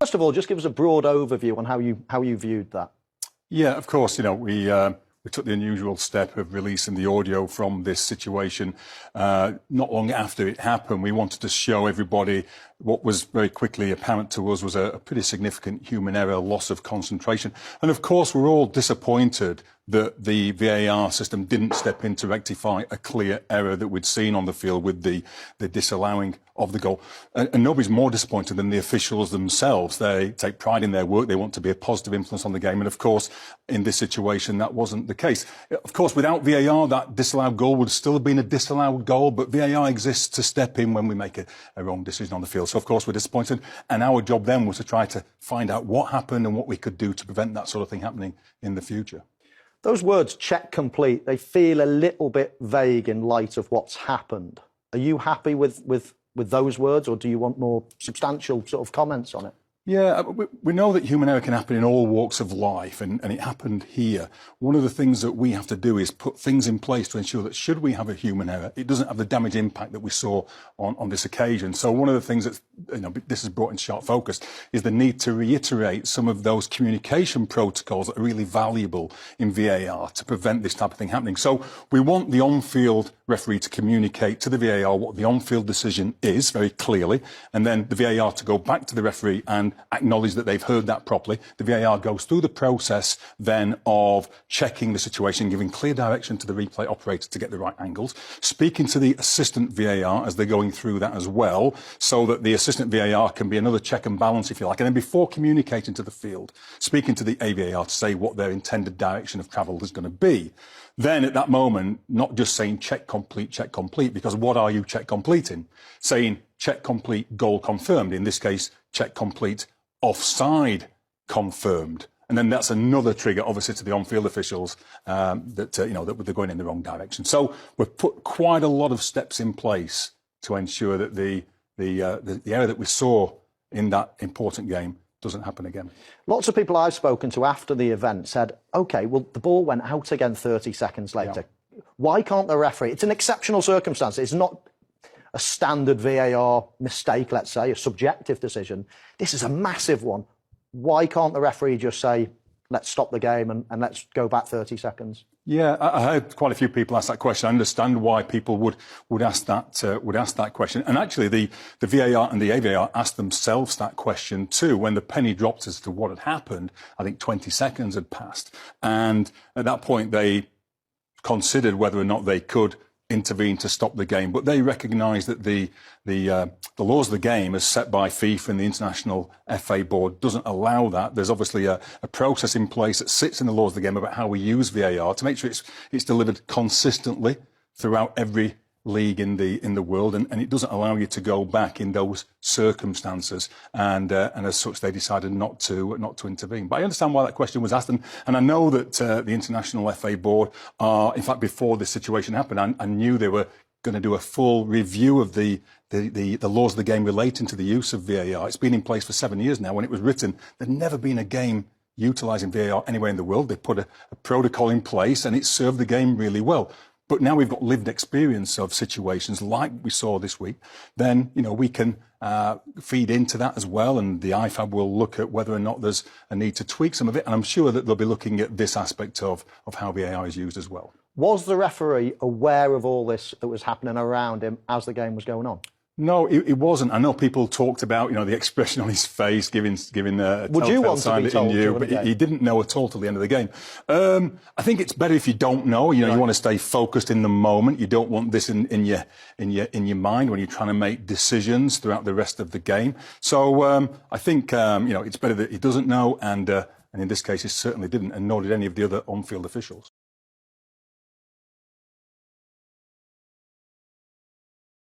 First of all, just give us a broad overview on how you viewed that. Yeah, of course. We took the unusual step of releasing the audio from this situation not long after it happened. We wanted to show everybody what was very quickly apparent to us was a pretty significant human error, loss of concentration. And of course, we're all disappointed that the VAR system didn't step in to rectify a clear error that we'd seen on the field with the disallowing of the goal. And nobody's more disappointed than the officials themselves. They take pride in their work. They want to be a positive influence on the game. And of course, in this situation, that wasn't the case. Of course, without VAR, that disallowed goal would still have been a disallowed goal. But VAR exists to step in when we make a wrong decision on the field. So, of course, we're disappointed. And our job then was to try to find out what happened and what we could do to prevent that sort of thing happening in the future. Those words, check complete, they feel a little bit vague in light of what's happened. Are you happy with those words, or do you want more substantial sort of comments on it? Yeah, we know that human error can happen in all walks of life, and it happened here. One of the things that we have to do is put things in place to ensure that should we have a human error, it doesn't have the damage impact that we saw on this occasion. So one of the things that this has brought in sharp focus is the need to reiterate some of those communication protocols that are really valuable in VAR to prevent this type of thing happening. So we want the on-field referee to communicate to the VAR what the on-field decision is very clearly, and then the VAR to go back to the referee and acknowledge that they've heard that properly. The VAR goes through the process then of checking the situation, giving clear direction to the replay operator to get the right angles, speaking to the assistant VAR as they're going through that as well, so that the assistant VAR can be another check and balance, if you like. And then before communicating to the field, speaking to the AVAR to say what their intended direction of travel is going to be. Then at that moment, not just saying check complete, because what are you check completing? Saying check complete, goal confirmed. In this case, check complete, offside confirmed. And then that's another trigger, obviously, to the on-field officials that they're going in the wrong direction. So we've put quite a lot of steps in place to ensure that the error that we saw in that important game doesn't happen again. Lots of people I've spoken to after the event said, OK, well, the ball went out again 30 seconds later. Yeah. Why can't the referee? It's an exceptional circumstance. It's not a standard VAR mistake, let's say, a subjective decision. This is a massive one. Why can't the referee just say, let's stop the game and let's go back 30 seconds? Yeah, I heard quite a few people ask that question. I understand why people would ask that question. And actually, the VAR and the AVAR asked themselves that question too. When the penny dropped as to what had happened, I think 20 seconds had passed. And at that point, they considered whether or not they could intervene to stop the game, but they recognise that the laws of the game as set by FIFA and the International FA Board doesn't allow that. There's obviously a process in place that sits in the laws of the game about how we use VAR to make sure it's delivered consistently throughout every league in the world, and it doesn't allow you to go back in those circumstances, and as such they decided not to intervene. But I understand why that question was asked, and I know that the International FA Board are, in fact, before this situation happened, I knew they were going to do a full review of the laws of the game relating to the use of VAR. It's been in place for 7 years now. When it was written, there'd never been a game utilising VAR anywhere in the world. They put a protocol in place, and it served the game really well. But now we've got lived experience of situations like we saw this week, then, we can feed into that as well. And the IFAB will look at whether or not there's a need to tweak some of it. And I'm sure that they'll be looking at this aspect of how VAR is used as well. Was the referee aware of all this that was happening around him as the game was going on? No, it wasn't. I know people talked about, the expression on his face, giving a telltale sign that he knew, but he didn't know at all till the end of the game. I think it's better if you don't know. You want to stay focused in the moment. You don't want this in your mind when you're trying to make decisions throughout the rest of the game. So I think it's better that he doesn't know, and in this case, he certainly didn't, and nor did any of the other on-field officials.